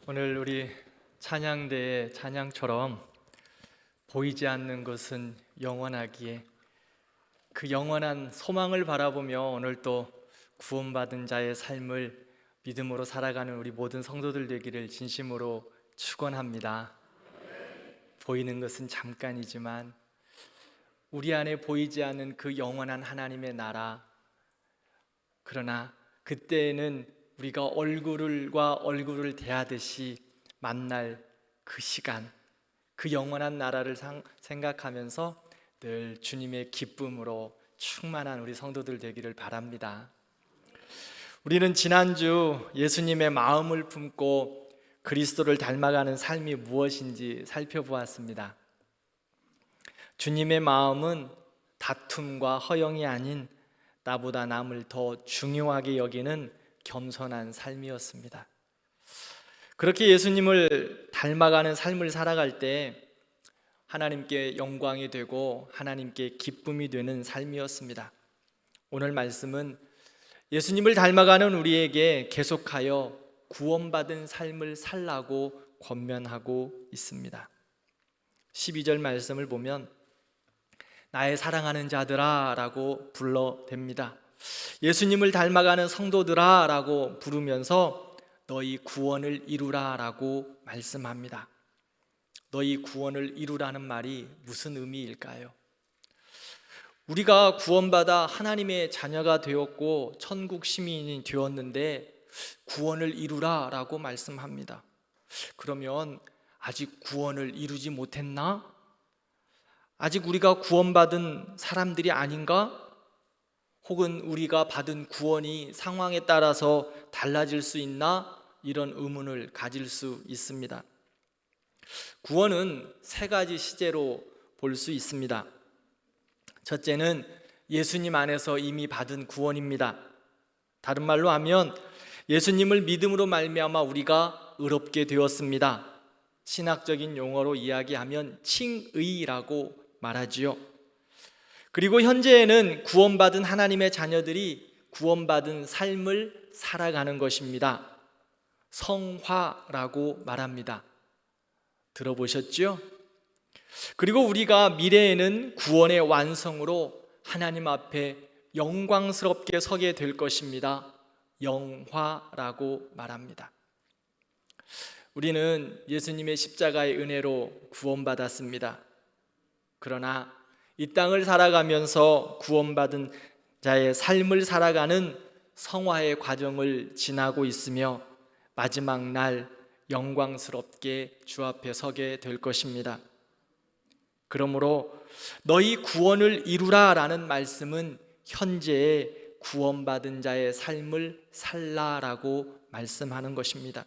오늘 우리 찬양대의 찬양처럼 보이지 않는 것은 영원하기에 그 영원한 소망을 바라보며 오늘 또 구원받은 자의 삶을 믿음으로 살아가는 우리 모든 성도들 되기를 진심으로 축원합니다. 보이는 것은 잠깐이지만 우리 안에 보이지 않는 그 영원한 하나님의 나라, 그러나 그때에는 우리가 얼굴과 얼굴을 대하듯이 만날 그 시간, 그 영원한 나라를 생각하면서 늘 주님의 기쁨으로 충만한 우리 성도들 되기를 바랍니다. 우리는 지난주 예수님의 마음을 품고 그리스도를 닮아가는 삶이 무엇인지 살펴보았습니다. 주님의 마음은 다툼과 허영이 아닌 나보다 남을 더 중요하게 여기는 겸손한 삶이었습니다. 그렇게 예수님을 닮아가는 삶을 살아갈 때 하나님께 영광이 되고 하나님께 기쁨이 되는 삶이었습니다. 오늘 말씀은 예수님을 닮아가는 우리에게 계속하여 구원받은 삶을 살라고 권면하고 있습니다. 12절 말씀을 보면 나의 사랑하는 자들아 라고 불러댑니다. 예수님을 닮아가는 성도들아 라고 부르면서 너희 구원을 이루라 라고 말씀합니다. 너희 구원을 이루라는 말이 무슨 의미일까요? 우리가 구원받아 하나님의 자녀가 되었고 천국 시민이 되었는데 구원을 이루라 라고 말씀합니다. 그러면 아직 구원을 이루지 못했나? 아직 우리가 구원받은 사람들이 아닌가? 혹은 우리가 받은 구원이 상황에 따라서 달라질 수 있나? 이런 의문을 가질 수 있습니다. 구원은 세 가지 시제로 볼 수 있습니다. 첫째는 예수님 안에서 이미 받은 구원입니다. 다른 말로 하면 예수님을 믿음으로 말미암아 우리가 의롭게 되었습니다. 신학적인 용어로 이야기하면 칭의라고 말하지요. 그리고 현재에는 구원받은 하나님의 자녀들이 구원받은 삶을 살아가는 것입니다. 성화라고 말합니다. 들어보셨죠? 그리고 우리가 미래에는 구원의 완성으로 하나님 앞에 영광스럽게 서게 될 것입니다. 영화라고 말합니다. 우리는 예수님의 십자가의 은혜로 구원받았습니다. 그러나 이 땅을 살아가면서 구원받은 자의 삶을 살아가는 성화의 과정을 지나고 있으며 마지막 날 영광스럽게 주 앞에 서게 될 것입니다. 그러므로 너희 구원을 이루라 라는 말씀은 현재의 구원받은 자의 삶을 살라라고 말씀하는 것입니다.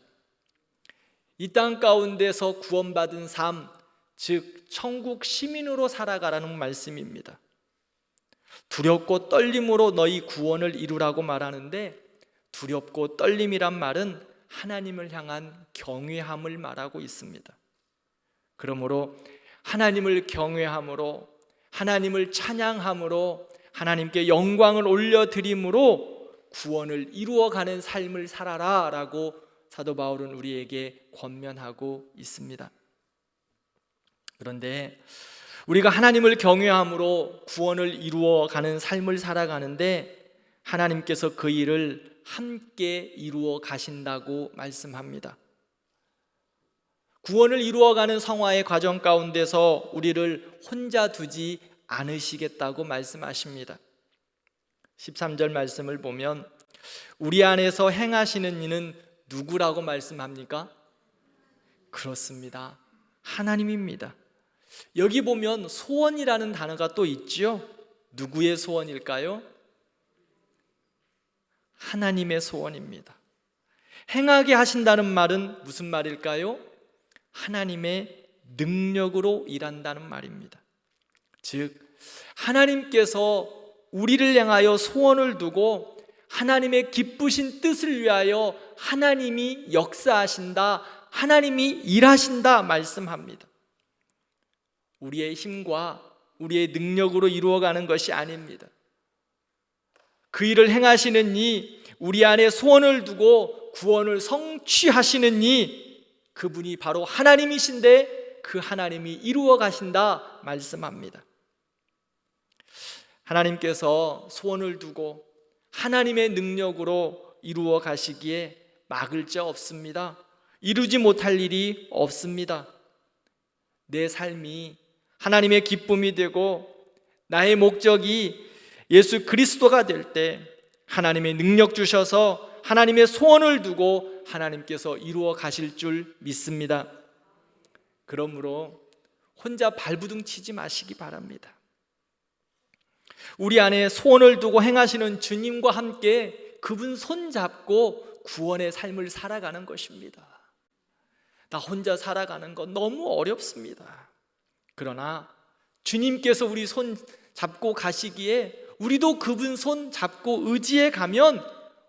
이 땅 가운데서 구원받은 삶, 즉 천국 시민으로 살아가라는 말씀입니다. 두렵고 떨림으로 너희 구원을 이루라고 말하는데 두렵고 떨림이란 말은 하나님을 향한 경외함을 말하고 있습니다. 그러므로 하나님을 경외함으로 하나님을 찬양함으로 하나님께 영광을 올려드림으로 구원을 이루어가는 삶을 살아라 라고 사도 바울은 우리에게 권면하고 있습니다. 그런데 우리가 하나님을 경외함으로 구원을 이루어가는 삶을 살아가는데 하나님께서 그 일을 함께 이루어 가신다고 말씀합니다. 구원을 이루어가는 성화의 과정 가운데서 우리를 혼자 두지 않으시겠다고 말씀하십니다. 13절 말씀을 보면 우리 안에서 행하시는 이는 누구라고 말씀합니까? 그렇습니다. 하나님입니다. 여기 보면 소원이라는 단어가 또 있지요. 누구의 소원일까요? 하나님의 소원입니다. 행하게 하신다는 말은 무슨 말일까요? 하나님의 능력으로 일한다는 말입니다. 즉 하나님께서 우리를 향하여 소원을 두고 하나님의 기쁘신 뜻을 위하여 하나님이 역사하신다, 하나님이 일하신다 말씀합니다. 우리의 힘과 우리의 능력으로 이루어가는 것이 아닙니다. 그 일을 행하시는 이, 우리 안에 소원을 두고 구원을 성취하시는 이 그분이 바로 하나님이신데 그 하나님이 이루어 가신다 말씀합니다. 하나님께서 소원을 두고 하나님의 능력으로 이루어 가시기에 막을 자 없습니다. 이루지 못할 일이 없습니다. 내 삶이 하나님의 기쁨이 되고 나의 목적이 예수 그리스도가 될 때 하나님의 능력 주셔서 하나님의 소원을 두고 하나님께서 이루어 가실 줄 믿습니다. 그러므로 혼자 발부둥 치지 마시기 바랍니다. 우리 안에 소원을 두고 행하시는 주님과 함께 그분 손잡고 구원의 삶을 살아가는 것입니다. 나 혼자 살아가는 건 너무 어렵습니다. 그러나 주님께서 우리 손 잡고 가시기에 우리도 그분 손 잡고 의지해 가면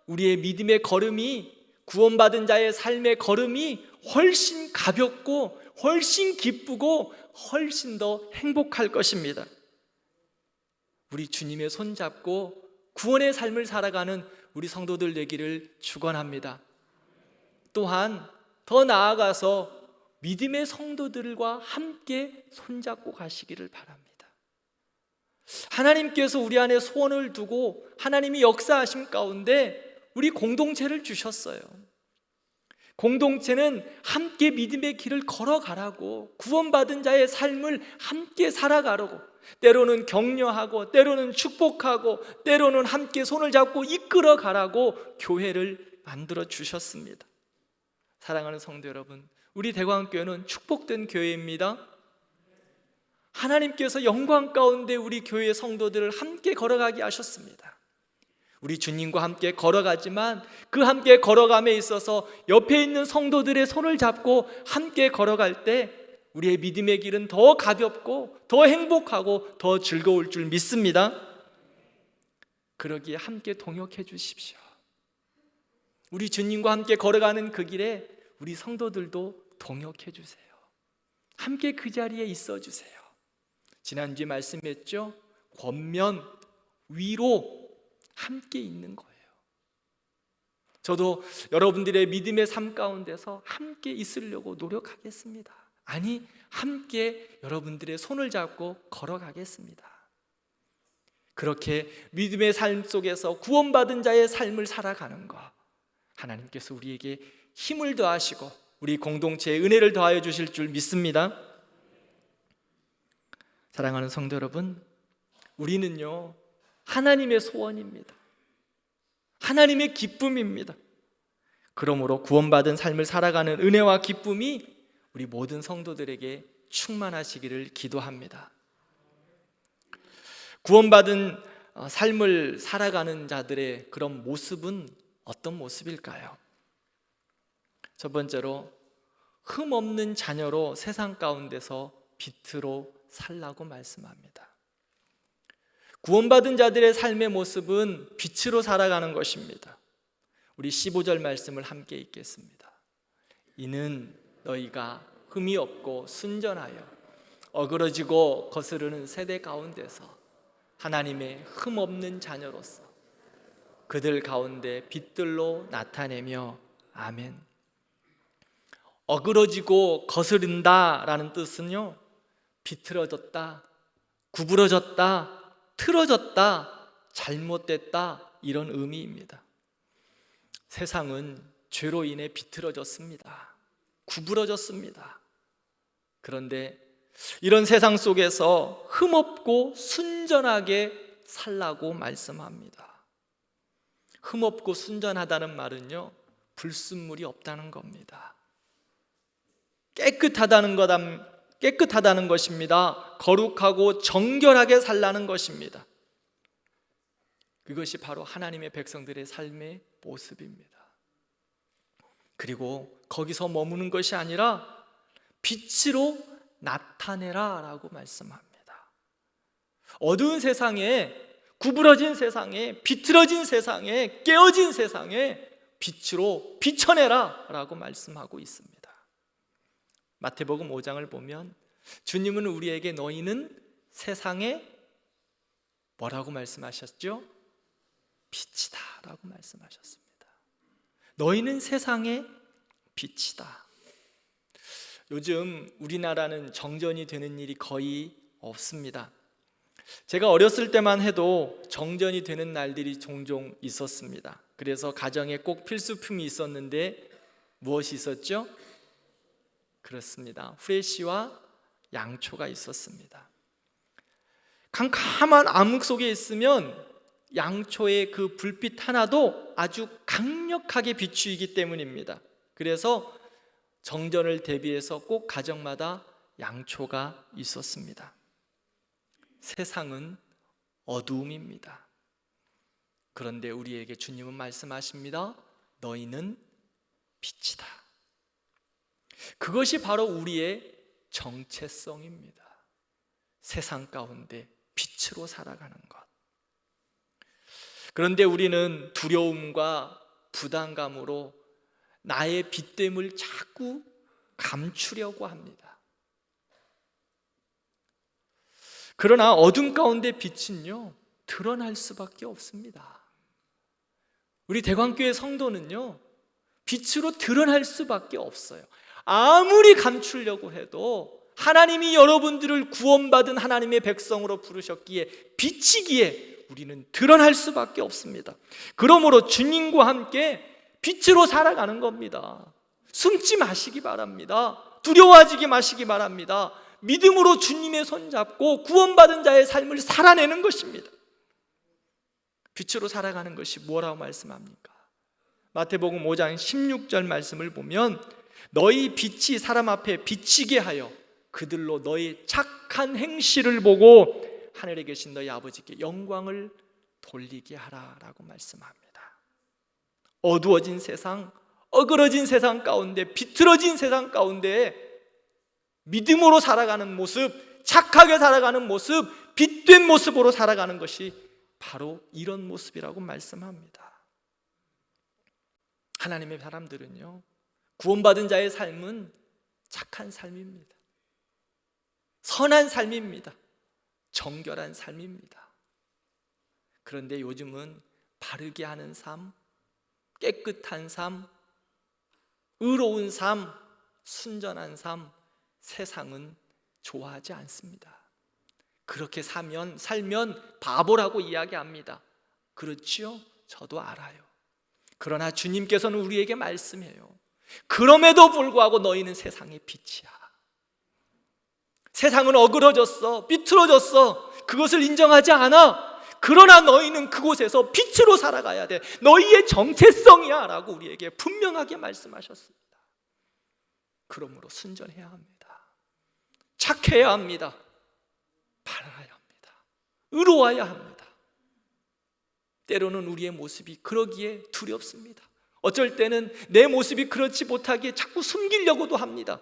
우리의 믿음의 걸음이, 구원받은 자의 삶의 걸음이 훨씬 가볍고 훨씬 기쁘고 훨씬 더 행복할 것입니다. 우리 주님의 손 잡고 구원의 삶을 살아가는 우리 성도들 되기를 축원합니다. 또한 더 나아가서 믿음의 성도들과 함께 손잡고 가시기를 바랍니다. 하나님께서 우리 안에 소원을 두고 하나님이 역사하심 가운데 우리 공동체를 주셨어요. 공동체는 함께 믿음의 길을 걸어가라고, 구원받은 자의 삶을 함께 살아가라고, 때로는 격려하고 때로는 축복하고 때로는 함께 손을 잡고 이끌어 가라고 교회를 만들어 주셨습니다. 사랑하는 성도 여러분, 우리 대광교회는 축복된 교회입니다. 하나님께서 영광 가운데 우리 교회 성도들을 함께 걸어가게 하셨습니다. 우리 주님과 함께 걸어가지만 그 함께 걸어감에 있어서 옆에 있는 성도들의 손을 잡고 함께 걸어갈 때 우리의 믿음의 길은 더 가볍고 더 행복하고 더 즐거울 줄 믿습니다. 그러기에 함께 동역해 주십시오. 우리 주님과 함께 걸어가는 그 길에 우리 성도들도 동역해 주세요. 함께 그 자리에 있어 주세요. 지난주에 말씀했죠? 권면, 위로 함께 있는 거예요. 저도 여러분들의 믿음의 삶 가운데서 함께 있으려고 노력하겠습니다. 아니, 함께 여러분들의 손을 잡고 걸어가겠습니다. 그렇게 믿음의 삶 속에서 구원받은 자의 삶을 살아가는 것, 하나님께서 우리에게 힘을 더하시고 우리 공동체에 은혜를 더하여 주실 줄 믿습니다. 사랑하는 성도 여러분, 우리는요 하나님의 소원입니다. 하나님의 기쁨입니다. 그러므로 구원받은 삶을 살아가는 은혜와 기쁨이 우리 모든 성도들에게 충만하시기를 기도합니다. 구원받은 삶을 살아가는 자들의 그런 모습은 어떤 모습일까요? 첫 번째로 흠없는 자녀로 세상 가운데서 빛으로 살라고 말씀합니다. 구원받은 자들의 삶의 모습은 빛으로 살아가는 것입니다. 우리 15절 말씀을 함께 읽겠습니다. 이는 너희가 흠이 없고 순전하여 어그러지고 거스르는 세대 가운데서 하나님의 흠없는 자녀로서 그들 가운데 빛들로 나타내며 아멘. 어그러지고 거스른다라는 뜻은요, 비틀어졌다, 구부러졌다, 틀어졌다, 잘못됐다, 이런 의미입니다. 세상은 죄로 인해 비틀어졌습니다. 구부러졌습니다. 그런데 이런 세상 속에서 흠없고 순전하게 살라고 말씀합니다. 흠없고 순전하다는 말은요, 불순물이 없다는 겁니다. 깨끗하다는 것입니다. 거룩하고 정결하게 살라는 것입니다. 그것이 바로 하나님의 백성들의 삶의 모습입니다. 그리고 거기서 머무는 것이 아니라 빛으로 나타내라 라고 말씀합니다. 어두운 세상에, 구부러진 세상에, 비틀어진 세상에, 깨어진 세상에 빛으로 비춰내라 라고 말씀하고 있습니다. 마태복음 5장을 보면 주님은 우리에게 너희는 세상에 뭐라고 말씀하셨죠? 빛이다 라고 말씀하셨습니다. 너희는 세상의 빛이다. 요즘 우리나라는 정전이 되는 일이 거의 없습니다. 제가 어렸을 때만 해도 정전이 되는 날들이 종종 있었습니다. 그래서 가정에 꼭 필수품이 있었는데 무엇이 있었죠? 그렇습니다. 후레쉬와 양초가 있었습니다. 캄캄한 암흑 속에 있으면 양초의 그 불빛 하나도 아주 강력하게 비추이기 때문입니다. 그래서 정전을 대비해서 꼭 가정마다 양초가 있었습니다. 세상은 어두움입니다. 그런데 우리에게 주님은 말씀하십니다. 너희는 빛이다. 그것이 바로 우리의 정체성입니다. 세상 가운데 빛으로 살아가는 것. 그런데 우리는 두려움과 부담감으로 나의 빛됨을 자꾸 감추려고 합니다. 그러나 어둠 가운데 빛은요, 드러날 수밖에 없습니다. 우리 대광교회 성도는요, 빛으로 드러날 수밖에 없어요. 아무리 감추려고 해도 하나님이 여러분들을 구원받은 하나님의 백성으로 부르셨기에, 빛이기에 우리는 드러날 수밖에 없습니다. 그러므로 주님과 함께 빛으로 살아가는 겁니다. 숨지 마시기 바랍니다. 두려워하지 마시기 바랍니다. 믿음으로 주님의 손 잡고 구원받은 자의 삶을 살아내는 것입니다. 빛으로 살아가는 것이 뭐라고 말씀합니까? 마태복음 5장 16절 말씀을 보면 너희 빛이 사람 앞에 비치게 하여 그들로 너희 착한 행실을 보고 하늘에 계신 너희 아버지께 영광을 돌리게 하라라고 말씀합니다. 어두워진 세상, 어그러진 세상 가운데, 비틀어진 세상 가운데 믿음으로 살아가는 모습, 착하게 살아가는 모습, 빛된 모습으로 살아가는 것이 바로 이런 모습이라고 말씀합니다. 하나님의 사람들은요, 구원받은 자의 삶은 착한 삶입니다. 선한 삶입니다. 정결한 삶입니다. 그런데 요즘은 바르게 하는 삶, 깨끗한 삶, 의로운 삶, 순전한 삶, 세상은 좋아하지 않습니다. 그렇게 살면 바보라고 이야기합니다. 그렇지요? 저도 알아요. 그러나 주님께서는 우리에게 말씀해요. 그럼에도 불구하고 너희는 세상의 빛이야. 세상은 어그러졌어, 삐뚤어졌어. 그것을 인정하지 않아. 그러나 너희는 그곳에서 빛으로 살아가야 돼. 너희의 정체성이야 라고 우리에게 분명하게 말씀하셨습니다. 그러므로 순전해야 합니다. 착해야 합니다. 바라야 합니다. 의로워야 합니다. 때로는 우리의 모습이 그러기에 두렵습니다. 어쩔 때는 내 모습이 그렇지 못하기에 자꾸 숨기려고도 합니다.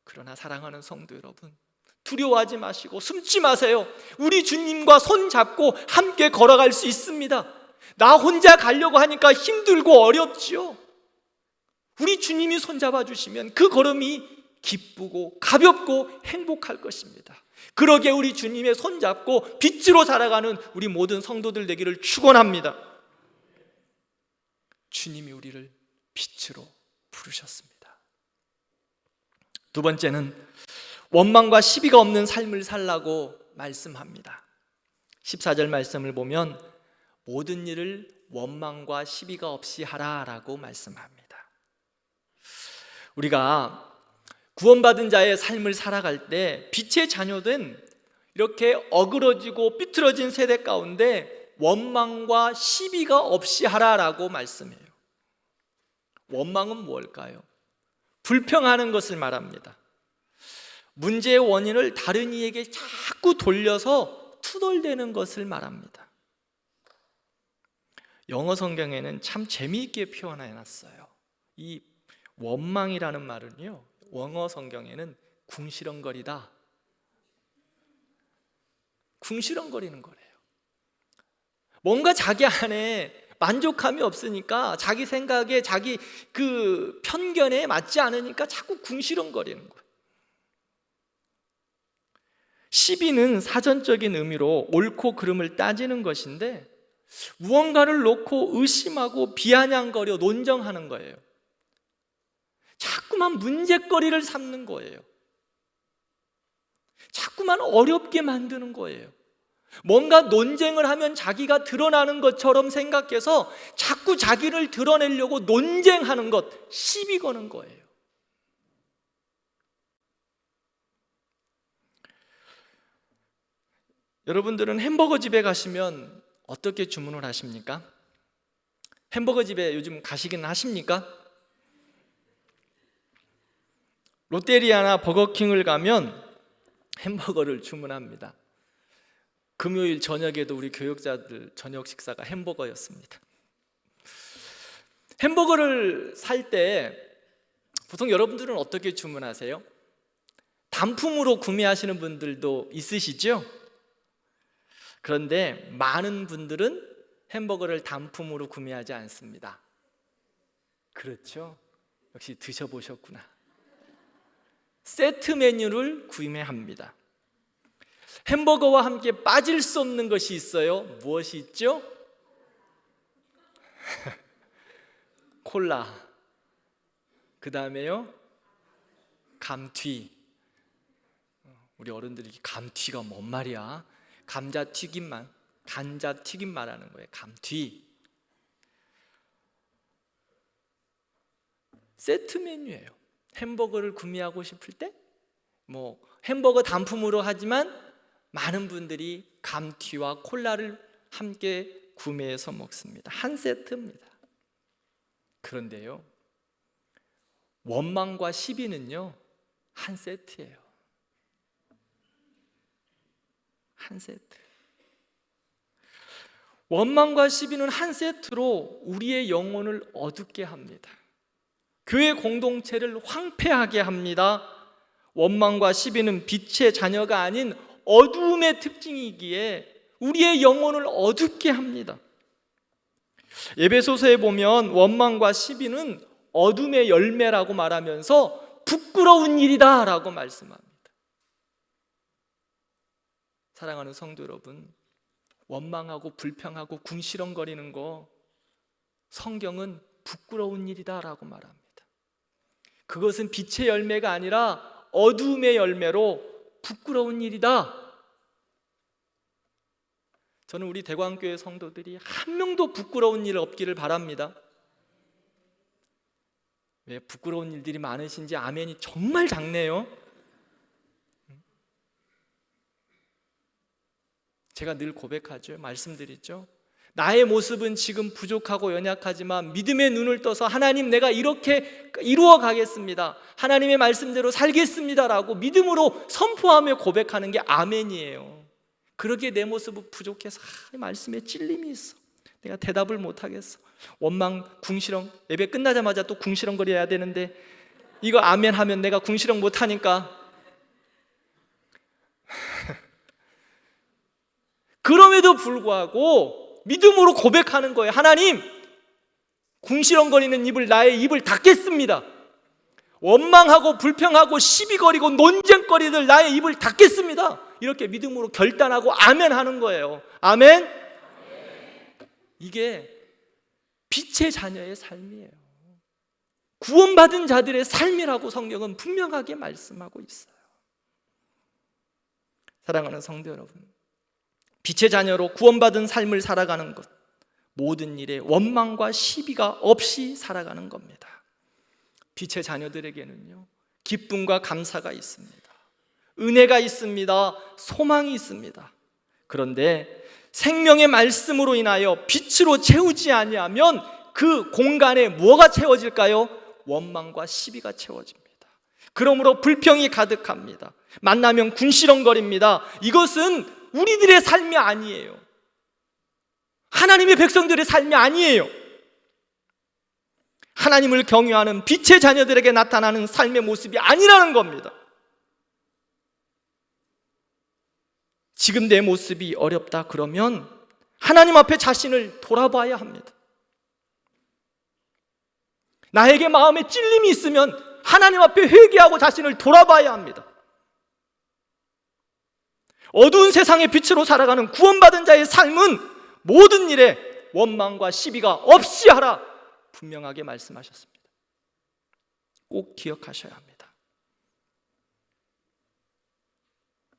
그러나 사랑하는 성도 여러분, 두려워하지 마시고 숨지 마세요. 우리 주님과 손 잡고 함께 걸어갈 수 있습니다. 나 혼자 가려고 하니까 힘들고 어렵지요. 우리 주님이 손 잡아주시면 그 걸음이 기쁘고 가볍고 행복할 것입니다. 그러기에 우리 주님의 손 잡고 빛으로 살아가는 우리 모든 성도들 되기를 축원합니다. 주님이 우리를 빛으로 부르셨습니다. 두 번째는 원망과 시비가 없는 삶을 살라고 말씀합니다. 14절 말씀을 보면 모든 일을 원망과 시비가 없이 하라라고 말씀합니다. 우리가 구원받은 자의 삶을 살아갈 때 빛의 자녀된 이렇게 어그러지고 삐뚤어진 세대 가운데 원망과 시비가 없이 하라라고 말씀해요. 원망은 무엇일까요? 불평하는 것을 말합니다. 문제의 원인을 다른 이에게 자꾸 돌려서 투덜대는 것을 말합니다. 영어 성경에는 참 재미있게 표현해놨어요. 이 원망이라는 말은요, 영어 성경에는 궁시렁거리다, 궁시렁거리는 거래요. 뭔가 자기 안에 만족감이 없으니까, 자기 생각에, 자기 그 편견에 맞지 않으니까 자꾸 궁시렁거리는 거예요. 시비는 사전적인 의미로 옳고 그름을 따지는 것인데, 무언가를 놓고 의심하고 비아냥거려 논정하는 거예요. 자꾸만 문제거리를 삼는 거예요. 자꾸만 어렵게 만드는 거예요. 뭔가 논쟁을 하면 자기가 드러나는 것처럼 생각해서 자꾸 자기를 드러내려고 논쟁하는 것, 시비 거는 거예요. 여러분들은 햄버거 집에 가시면 어떻게 주문을 하십니까? 햄버거 집에 요즘 가시긴 하십니까? 롯데리아나 버거킹을 가면 햄버거를 주문합니다. 금요일 저녁에도 우리 교역자들 저녁 식사가 햄버거였습니다. 햄버거를 살 때 보통 여러분들은 어떻게 주문하세요? 단품으로 구매하시는 분들도 있으시죠? 그런데 많은 분들은 햄버거를 단품으로 구매하지 않습니다. 그렇죠? 역시 드셔보셨구나. 세트 메뉴를 구매합니다. 햄버거와 함께 빠질 수 없는 것이 있어요. 무엇이 있죠? 콜라. 그 다음에요, 감튀. 우리 어른들이 감튀가 뭔 말이야? 감자튀김만, 간자튀김 말하는 거예요. 감튀. 세트 메뉴예요. 햄버거를 구매하고 싶을 때 햄버거 단품으로 하지만 많은 분들이 감튀와 콜라를 함께 구매해서 먹습니다. 한 세트입니다. 그런데요, 원망과 시비는요 한 세트예요. 한 세트. 원망과 시비는 한 세트로 우리의 영혼을 어둡게 합니다. 교회 공동체를 황폐하게 합니다. 원망과 시비는 빛의 자녀가 아닌 어두움의 특징이기에 우리의 영혼을 어둡게 합니다. 에베소서에 보면 원망과 시비는 어둠의 열매라고 말하면서 부끄러운 일이다 라고 말씀합니다. 사랑하는 성도 여러분, 원망하고 불평하고 궁시렁거리는 거 성경은 부끄러운 일이다 라고 말합니다. 그것은 빛의 열매가 아니라 어두움의 열매로 부끄러운 일이다. 저는 우리 대광교회 성도들이 한 명도 부끄러운 일 없기를 바랍니다. 왜 부끄러운 일들이 많으신지 아멘이 정말 작네요. 제가 늘 고백하죠. 말씀드리죠. 나의 모습은 지금 부족하고 연약하지만 믿음의 눈을 떠서 하나님, 내가 이렇게 이루어 가겠습니다, 하나님의 말씀대로 살겠습니다 라고 믿음으로 선포하며 고백하는 게 아멘이에요. 그러기에 내 모습은 부족해서 말씀에 찔림이 있어, 내가 대답을 못하겠어, 원망, 궁시렁, 예배 끝나자마자 또 궁시렁거려야 되는데 이거 아멘 하면 내가 궁시렁 못하니까 그럼에도 불구하고 믿음으로 고백하는 거예요. 하나님, 궁시렁거리는 나의 입을 닫겠습니다. 원망하고 불평하고 시비거리고 논쟁거리들 나의 입을 닫겠습니다. 이렇게 믿음으로 결단하고 아멘 하는 거예요. 아멘? 이게 빛의 자녀의 삶이에요. 구원받은 자들의 삶이라고 성경은 분명하게 말씀하고 있어요. 사랑하는 성도 여러분, 빛의 자녀로 구원받은 삶을 살아가는 것, 모든 일에 원망과 시비가 없이 살아가는 겁니다. 빛의 자녀들에게는요, 기쁨과 감사가 있습니다. 은혜가 있습니다. 소망이 있습니다. 그런데 생명의 말씀으로 인하여 빛으로 채우지 아니하면 그 공간에 뭐가 채워질까요? 원망과 시비가 채워집니다. 그러므로 불평이 가득합니다. 만나면 궁시렁거립니다. 이것은 우리들의 삶이 아니에요. 하나님의 백성들의 삶이 아니에요. 하나님을 경외하는 빛의 자녀들에게 나타나는 삶의 모습이 아니라는 겁니다. 지금 내 모습이 어렵다 그러면 하나님 앞에 자신을 돌아봐야 합니다. 나에게 마음에 찔림이 있으면 하나님 앞에 회개하고 자신을 돌아봐야 합니다. 어두운 세상의 빛으로 살아가는 구원받은 자의 삶은 모든 일에 원망과 시비가 없이 하라 분명하게 말씀하셨습니다. 꼭 기억하셔야 합니다.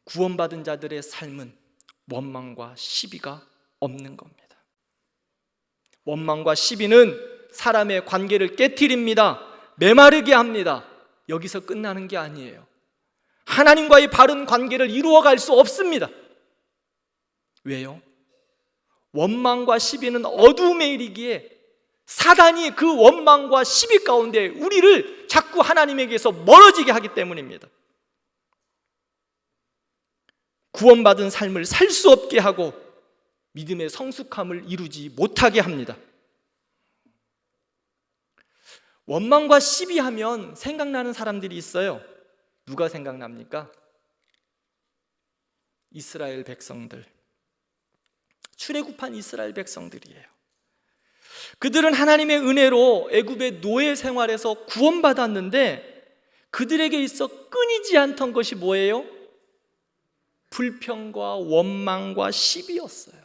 구원받은 자들의 삶은 원망과 시비가 없는 겁니다. 원망과 시비는 사람의 관계를 깨트립니다. 메마르게 합니다. 여기서 끝나는 게 아니에요. 하나님과의 바른 관계를 이루어갈 수 없습니다. 왜요? 원망과 시비는 어두움의 일이기에 사단이 그 원망과 시비 가운데 우리를 자꾸 하나님에게서 멀어지게 하기 때문입니다. 구원받은 삶을 살 수 없게 하고 믿음의 성숙함을 이루지 못하게 합니다. 원망과 시비하면 생각나는 사람들이 있어요. 누가 생각납니까? 이스라엘 백성들, 출애굽한 이스라엘 백성들이에요. 그들은 하나님의 은혜로 애굽의 노예 생활에서 구원받았는데 그들에게 있어 끊이지 않던 것이 뭐예요? 불평과 원망과 시비였어요.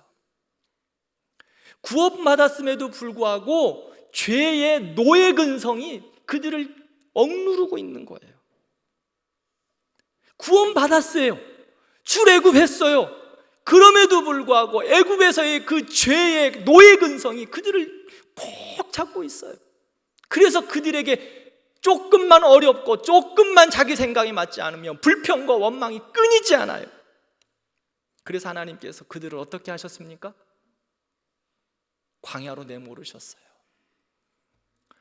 구원받았음에도 불구하고 죄의 노예 근성이 그들을 억누르고 있는 거예요. 구원받았어요. 출애굽했어요. 그럼에도 불구하고 애굽에서의 그 죄의 노예 근성이 그들을 꼭 잡고 있어요. 그래서 그들에게 조금만 어렵고 조금만 자기 생각이 맞지 않으면 불평과 원망이 끊이지 않아요. 그래서 하나님께서 그들을 어떻게 하셨습니까? 광야로 내모르셨어요.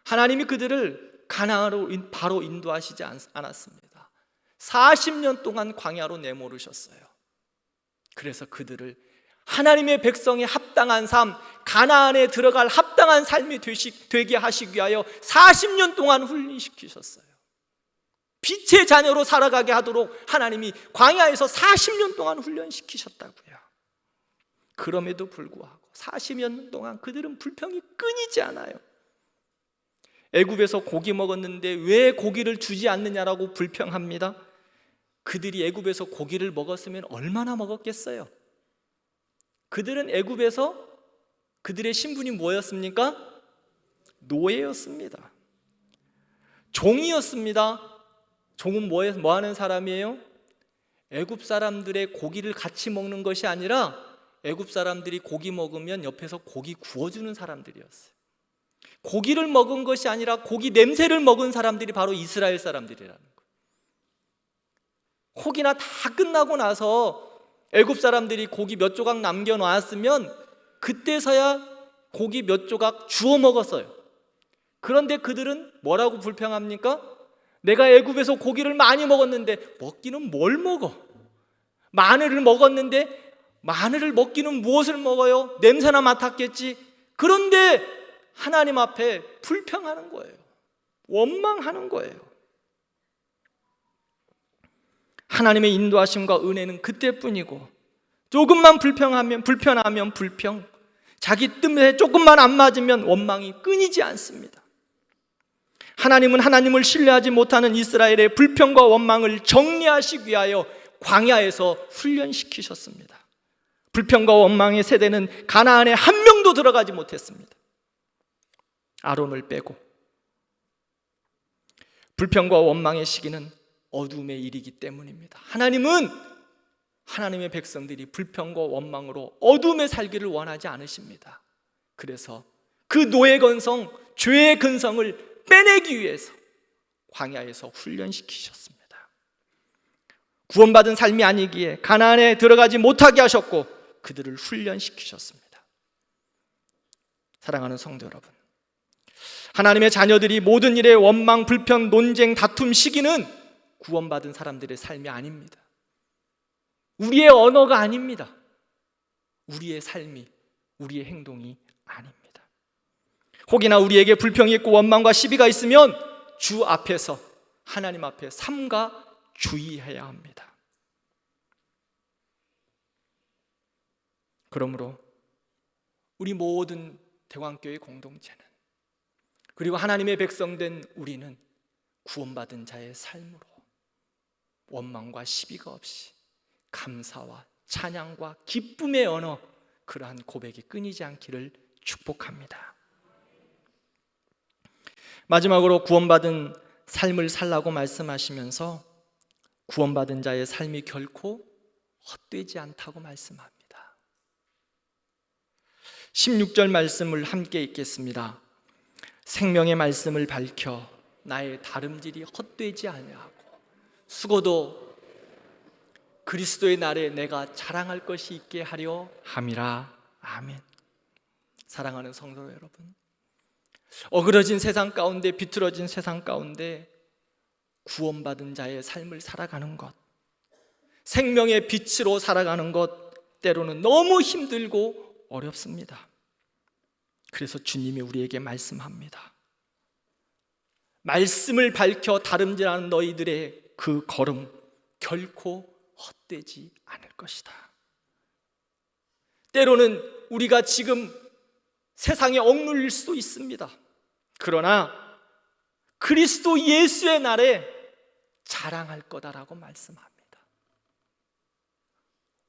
하나님이 그들을 가나안으로 바로 인도하시지 않았습니다. 40년 동안 광야로 내모르셨어요. 그래서 그들을 하나님의 백성에 합당한 삶, 가나안에 들어갈 합당한 삶이 되게 하시기 위하여 40년 동안 훈련시키셨어요. 빛의 자녀로 살아가게 하도록 하나님이 광야에서 40년 동안 훈련시키셨다고요. 그럼에도 불구하고 40년 동안 그들은 불평이 끊이지 않아요. 애굽에서 고기 먹었는데 왜 고기를 주지 않느냐라고 불평합니다. 그들이 애굽에서 고기를 먹었으면 얼마나 먹었겠어요? 그들은 애굽에서 그들의 신분이 뭐였습니까? 노예였습니다. 종이었습니다. 종은 뭐 하는 사람이에요? 애굽 사람들의 고기를 같이 먹는 것이 아니라 애굽 사람들이 고기 먹으면 옆에서 고기 구워주는 사람들이었어요. 고기를 먹은 것이 아니라 고기 냄새를 먹은 사람들이 바로 이스라엘 사람들이라는 거예요. 혹이나 다 끝나고 나서 애굽 사람들이 고기 몇 조각 남겨놨으면 그때서야 고기 몇 조각 주워 먹었어요. 그런데 그들은 뭐라고 불평합니까? 내가 애굽에서 고기를 많이 먹었는데 먹기는 뭘 먹어? 마늘을 먹었는데 마늘을 먹기는 무엇을 먹어요? 냄새나 맡았겠지. 그런데 하나님 앞에 불평하는 거예요. 원망하는 거예요. 하나님의 인도하심과 은혜는 그때뿐이고 조금만 불편하면 불평, 자기 뜻에 조금만 안 맞으면 원망이 끊이지 않습니다. 하나님은 하나님을 신뢰하지 못하는 이스라엘의 불평과 원망을 정리하시기 위하여 광야에서 훈련시키셨습니다. 불평과 원망의 세대는 가나안에 한 명도 들어가지 못했습니다. 아론을 빼고. 불평과 원망의 시기는 어둠의 일이기 때문입니다. 하나님은 하나님의 백성들이 불평과 원망으로 어둠에 살기를 원하지 않으십니다. 그래서 그 노예 근성, 죄의 근성을 빼내기 위해서 광야에서 훈련시키셨습니다. 구원받은 삶이 아니기에 가나안에 들어가지 못하게 하셨고 그들을 훈련시키셨습니다. 사랑하는 성도 여러분, 하나님의 자녀들이 모든 일에 원망, 불평, 논쟁, 다툼 시기는 구원받은 사람들의 삶이 아닙니다. 우리의 언어가 아닙니다. 우리의 삶이, 우리의 행동이 아닙니다. 혹이나 우리에게 불평이 있고 원망과 시비가 있으면 주 앞에서, 하나님 앞에 삼가 주의해야 합니다. 그러므로 우리 모든 대광교회 공동체는, 그리고 하나님의 백성된 우리는 구원받은 자의 삶으로 원망과 시비가 없이 감사와 찬양과 기쁨의 언어, 그러한 고백이 끊이지 않기를 축복합니다. 마지막으로 구원받은 삶을 살라고 말씀하시면서 구원받은 자의 삶이 결코 헛되지 않다고 말씀합니다. 16절 말씀을 함께 읽겠습니다. 생명의 말씀을 밝혀 나의 다름질이 헛되지 아니하고 수고도 그리스도의 날에 내가 자랑할 것이 있게 하려 함이라. 아멘. 사랑하는 성도 여러분, 어그러진 세상 가운데, 비틀어진 세상 가운데 구원받은 자의 삶을 살아가는 것, 생명의 빛으로 살아가는 것, 때로는 너무 힘들고 어렵습니다. 그래서 주님이 우리에게 말씀합니다. 말씀을 밝혀 다름질하는 너희들의 그 걸음 결코 헛되지 않을 것이다. 때로는 우리가 지금 세상에 억눌릴 수도 있습니다. 그러나 그리스도 예수의 날에 자랑할 거다라고 말씀합니다.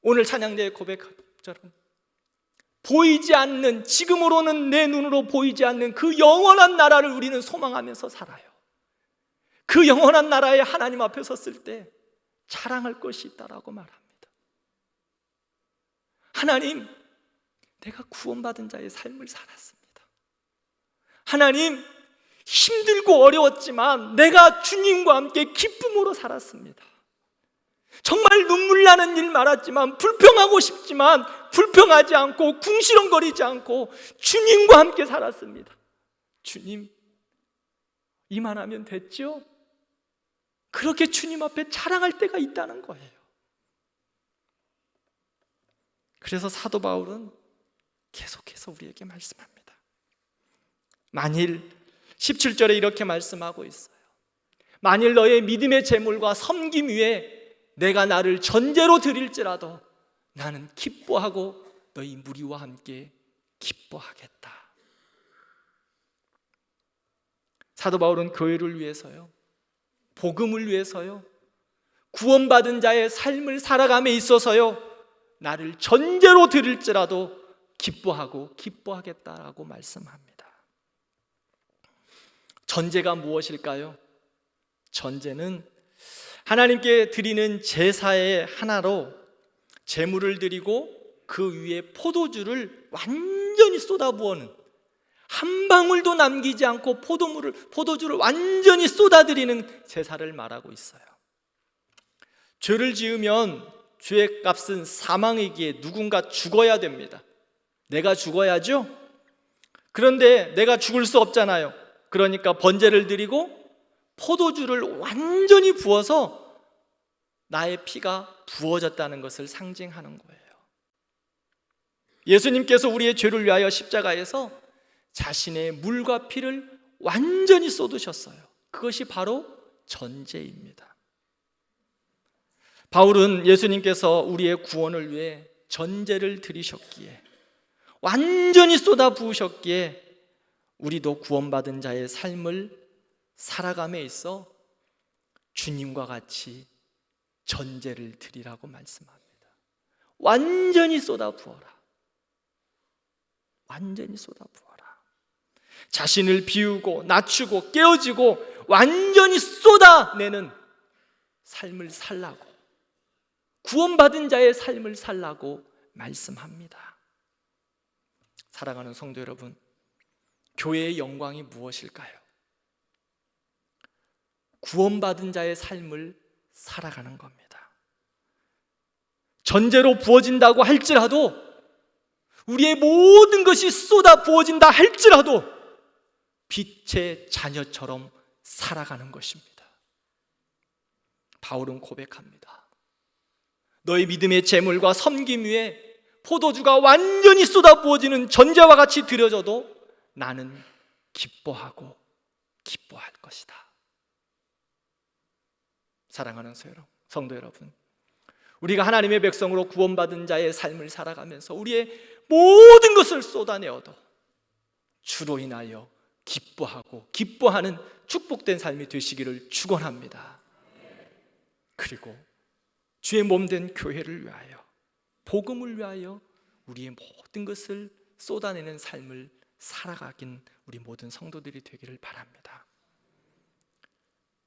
오늘 찬양대의 고백처럼 보이지 않는, 지금으로는 내 눈으로 보이지 않는 그 영원한 나라를 우리는 소망하면서 살아요. 그 영원한 나라에 하나님 앞에 섰을 때 자랑할 것이 있다라고 말합니다. 하나님, 내가 구원받은 자의 삶을 살았습니다. 하나님, 힘들고 어려웠지만 내가 주님과 함께 기쁨으로 살았습니다. 정말 눈물 나는 일 많았지만, 불평하고 싶지만 불평하지 않고 궁시렁거리지 않고 주님과 함께 살았습니다. 주님, 이만하면 됐죠? 그렇게 주님 앞에 자랑할 때가 있다는 거예요. 그래서 사도 바울은 계속해서 우리에게 말씀합니다. 만일 17절에 이렇게 말씀하고 있어요. 만일 너의 믿음의 재물과 섬김 위에 내가 나를 전제로 드릴지라도 나는 기뻐하고 너희 무리와 함께 기뻐하겠다. 사도 바울은 교회를 위해서요, 복음을 위해서요, 구원받은 자의 삶을 살아감에 있어서요, 나를 전제로 드릴지라도 기뻐하고 기뻐하겠다라고 말씀합니다. 전제가 무엇일까요? 전제는 하나님께 드리는 제사의 하나로 제물을 드리고 그 위에 포도주를 완전히 쏟아부어는, 한 방울도 남기지 않고 포도주를 완전히 쏟아드리는 제사를 말하고 있어요. 죄를 지으면 죄의 값은 사망이기에 누군가 죽어야 됩니다. 내가 죽어야죠. 그런데 내가 죽을 수 없잖아요. 그러니까 번제를 드리고 포도주를 완전히 부어서 나의 피가 부어졌다는 것을 상징하는 거예요. 예수님께서 우리의 죄를 위하여 십자가에서 자신의 물과 피를 완전히 쏟으셨어요. 그것이 바로 전제입니다. 바울은 예수님께서 우리의 구원을 위해 전제를 드리셨기에, 완전히 쏟아 부으셨기에 우리도 구원받은 자의 삶을 살아감에 있어 주님과 같이 전제를 드리라고 말씀합니다. 완전히 쏟아 부어라. 완전히 쏟아 부어라. 자신을 비우고 낮추고 깨어지고 완전히 쏟아내는 삶을 살라고, 구원받은 자의 삶을 살라고 말씀합니다. 사랑하는 성도 여러분, 교회의 영광이 무엇일까요? 구원받은 자의 삶을 살아가는 겁니다. 전제로 부어진다고 할지라도, 우리의 모든 것이 쏟아 부어진다 할지라도 빛의 자녀처럼 살아가는 것입니다. 바울은 고백합니다. 너의 믿음의 재물과 섬김 위에 포도주가 완전히 쏟아 부어지는 전제와 같이 드려져도 나는 기뻐하고 기뻐할 것이다. 사랑하는 성도 여러분, 우리가 하나님의 백성으로 구원받은 자의 삶을 살아가면서 우리의 모든 것을 쏟아내어도 주로 인하여 기뻐하고 기뻐하는 축복된 삶이 되시기를 축원합니다. 그리고 주의 몸된 교회를 위하여, 복음을 위하여 우리의 모든 것을 쏟아내는 삶을 살아가긴 우리 모든 성도들이 되기를 바랍니다.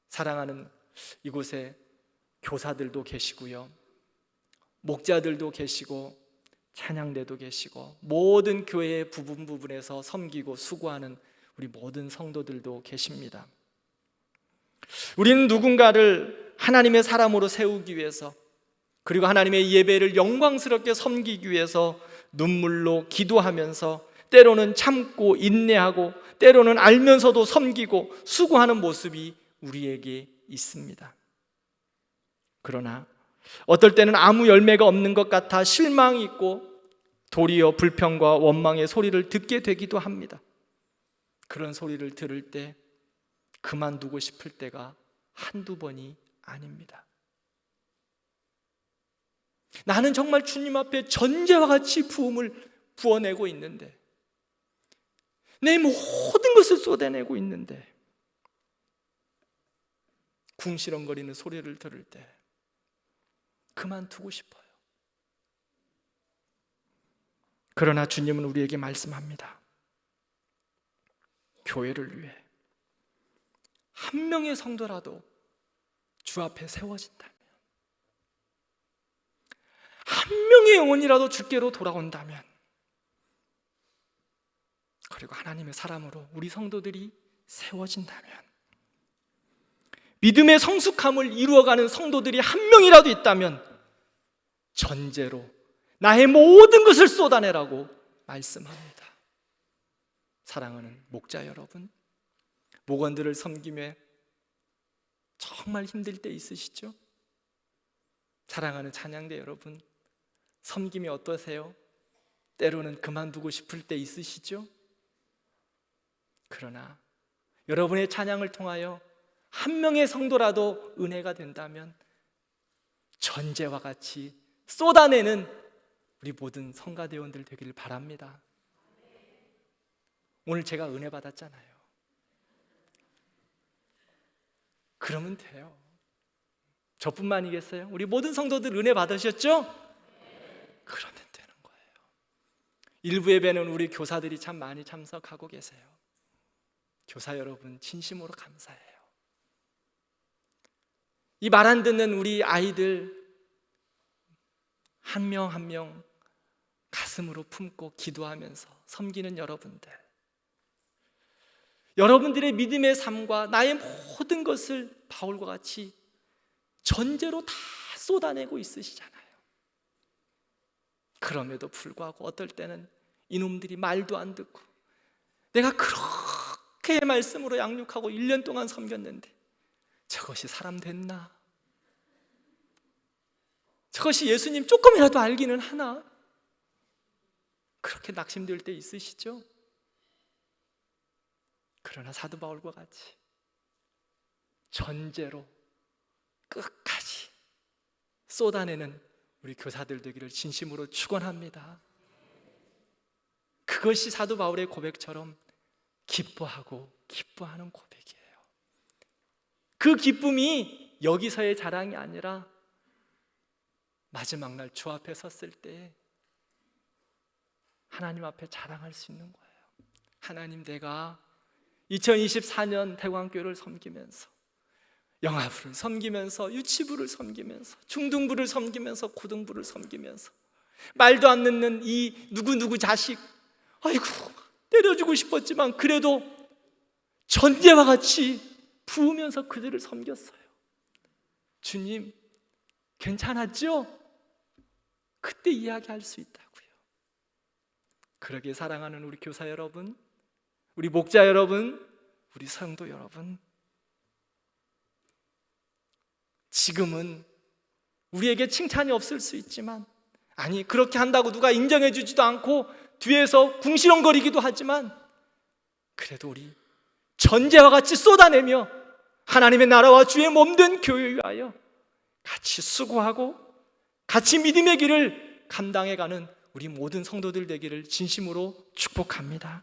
사랑하는 이곳에 교사들도 계시고요, 목자들도 계시고 찬양대도 계시고 모든 교회의 부분에서 섬기고 수고하는 우리 모든 성도들도 계십니다. 우리는 누군가를 하나님의 사람으로 세우기 위해서, 그리고 하나님의 예배를 영광스럽게 섬기기 위해서 눈물로 기도하면서 때로는 참고 인내하고 때로는 알면서도 섬기고 수고하는 모습이 우리에게 있습니다. 그러나 어떨 때는 아무 열매가 없는 것 같아 실망이 있고 도리어 불평과 원망의 소리를 듣게 되기도 합니다. 그런 소리를 들을 때 그만두고 싶을 때가 한두 번이 아닙니다. 나는 정말 주님 앞에 전제와 같이 부음을 부어내고 있는데, 내 모든 것을 쏟아내고 있는데 궁시렁거리는 소리를 들을 때 그만두고 싶어요. 그러나 주님은 우리에게 말씀합니다. 교회를 위해 한 명의 성도라도 주 앞에 세워진다면, 한 명의 영혼이라도 주께로 돌아온다면, 그리고 하나님의 사람으로 우리 성도들이 세워진다면, 믿음의 성숙함을 이루어가는 성도들이 한 명이라도 있다면 전제로 나의 모든 것을 쏟아내라고 말씀합니다. 사랑하는 목자 여러분, 목원들을 섬김에 정말 힘들 때 있으시죠? 사랑하는 찬양대 여러분, 섬김이 어떠세요? 때로는 그만두고 싶을 때 있으시죠? 그러나 여러분의 찬양을 통하여 한 명의 성도라도 은혜가 된다면 전제와 같이 쏟아내는 우리 모든 성가대원들 되기를 바랍니다. 오늘 제가 은혜 받았잖아요. 그러면 돼요. 저뿐만이겠어요? 우리 모든 성도들 은혜 받으셨죠? 그러면 되는 거예요. 일부 예배는 우리 교사들이 참 많이 참석하고 계세요. 교사 여러분 진심으로 감사해요. 이 말 안 듣는 우리 아이들 한 명 한 명 가슴으로 품고 기도하면서 섬기는 여러분들, 여러분들의 믿음의 삶과 나의 모든 것을 바울과 같이 전제로 다 쏟아내고 있으시잖아요. 그럼에도 불구하고 어떨 때는 이놈들이 말도 안 듣고, 내가 그렇게 말씀으로 양육하고 1년 동안 섬겼는데 저것이 사람 됐나? 저것이 예수님 조금이라도 알기는 하나? 그렇게 낙심될 때 있으시죠? 그러나 사도 바울과 같이 전제로 끝까지 쏟아내는 우리 교사들 되기를 진심으로 축원합니다. 그것이 사도 바울의 고백처럼 기뻐하고 기뻐하는 고백이에요. 그 기쁨이 여기서의 자랑이 아니라 마지막 날 주 앞에 섰을 때 하나님 앞에 자랑할 수 있는 거예요. 하나님, 내가 2024년 대광교회를 섬기면서 영아부를 섬기면서 유치부를 섬기면서 중등부를 섬기면서 고등부를 섬기면서 말도 안 듣는 이 누구누구 자식, 아이고 때려주고 싶었지만 그래도 전제와 같이 부으면서 그들을 섬겼어요. 주님 괜찮았죠? 그때 이야기할 수 있다고요. 그러기에 사랑하는 우리 교사 여러분, 우리 목자 여러분, 우리 성도 여러분, 지금은 우리에게 칭찬이 없을 수 있지만, 아니 그렇게 한다고 누가 인정해 주지도 않고 뒤에서 궁시렁거리기도 하지만, 그래도 우리 전제와 같이 쏟아내며 하나님의 나라와 주의 몸된 교회에 위하여 같이 수고하고 같이 믿음의 길을 감당해가는 우리 모든 성도들 되기를 진심으로 축복합니다.